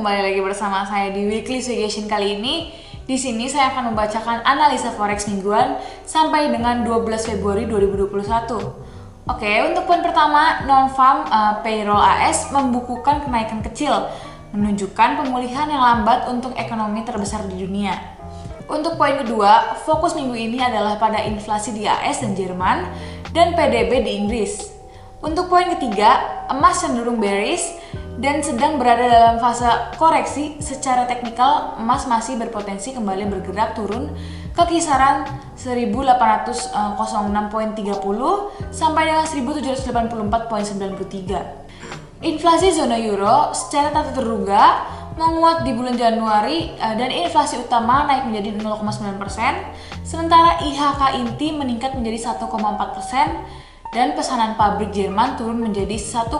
kembali lagi bersama saya di Weekly Suggestion kali ini. Di sini saya akan membacakan analisa forex mingguan sampai dengan 12 Februari 2021. Oke, untuk poin pertama, non-farm payroll AS membukukan kenaikan kecil, menunjukkan pemulihan yang lambat untuk ekonomi terbesar di dunia. Untuk poin kedua, fokus minggu ini adalah pada inflasi di AS dan Jerman dan PDB di Inggris. Untuk poin ketiga, emas cenderung bearish dan sedang berada dalam fase koreksi. Secara teknikal, emas masih berpotensi kembali bergerak turun ke kisaran 1806.30 sampai dengan 1784.93. Inflasi zona euro secara tak terduga menguat di bulan Januari dan inflasi utama naik menjadi 0,9%, sementara IHK inti meningkat menjadi 1,4%. Dan pesanan pabrik Jerman turun menjadi 1,9%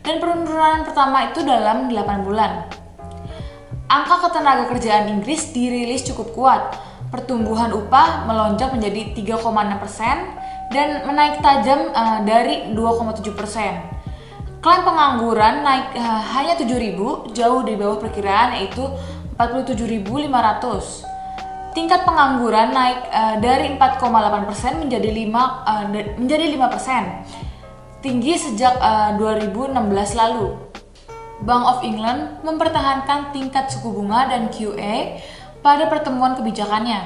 dan penurunan pertama itu dalam 8 bulan. Angka ketenagakerjaan Inggris dirilis cukup kuat. Pertumbuhan upah melonjak menjadi 3,6% dan menaik tajam dari 2,7%. Klaim pengangguran naik hanya 7.000, jauh di bawah perkiraan yaitu 47.500. Tingkat pengangguran naik dari 4,8% menjadi 5%, tinggi sejak 2016 lalu. Bank of England mempertahankan tingkat suku bunga dan QE pada pertemuan kebijakannya.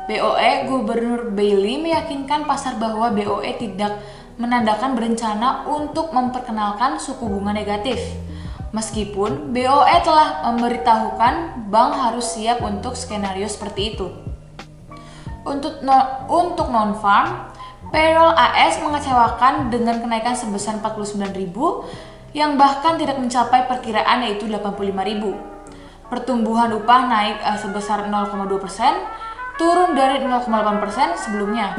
BOE Gubernur Bailey meyakinkan pasar bahwa BOE tidak menandakan berencana untuk memperkenalkan suku bunga negatif. Meskipun BOE telah memberitahukan bank harus siap untuk skenario seperti itu. Untuk non-farm, payroll AS mengecewakan dengan kenaikan sebesar 49.000 yang bahkan tidak mencapai perkiraan yaitu 85.000. Pertumbuhan upah naik sebesar 0,2%, turun dari 0,8% sebelumnya.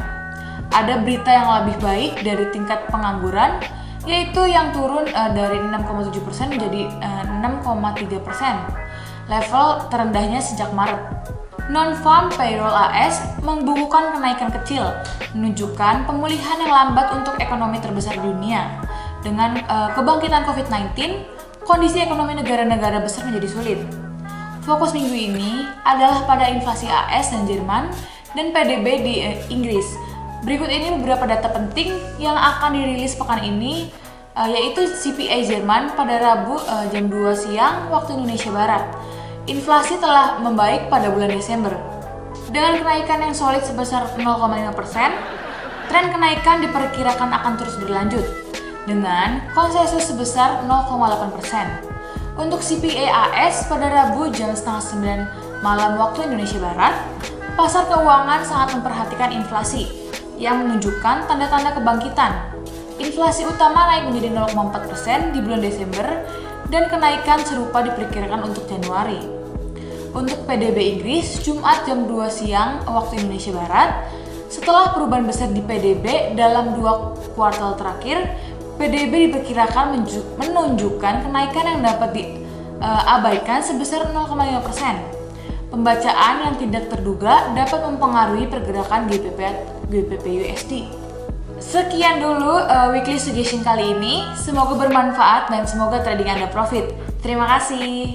Ada berita yang lebih baik dari tingkat pengangguran, yaitu yang turun dari 6,7% menjadi 6,3%, level terendahnya sejak Maret. Non-farm payroll AS membukukan kenaikan kecil, menunjukkan pemulihan yang lambat untuk ekonomi terbesar di dunia. Dengan kebangkitan COVID-19, kondisi ekonomi negara-negara besar menjadi sulit. Fokus minggu ini adalah pada inflasi AS dan Jerman dan PDB di Inggris. Berikut ini beberapa data penting yang akan dirilis pekan ini, yaitu CPI Jerman pada Rabu jam 2 siang waktu Indonesia Barat. Inflasi telah membaik pada bulan Desember. Dengan kenaikan yang solid sebesar 0,5%, tren kenaikan diperkirakan akan terus berlanjut dengan konsensus sebesar 0,8%. Untuk CPI AS pada Rabu jam setengah 9 malam waktu Indonesia Barat, pasar keuangan sangat memperhatikan inflasi yang menunjukkan tanda-tanda kebangkitan. Inflasi utama naik menjadi 0,4% di bulan Desember dan kenaikan serupa diperkirakan untuk Januari. Untuk PDB Inggris, Jumat jam 2 siang waktu Indonesia Barat, setelah perubahan besar di PDB dalam 2 kuartal terakhir, PDB diperkirakan menunjukkan kenaikan yang dapat diabaikan sebesar 0,5%. Pembacaan yang tidak terduga dapat mempengaruhi pergerakan GBP USD. Sekian dulu Weekly Suggestion kali ini. Semoga bermanfaat dan semoga trading Anda profit. Terima kasih.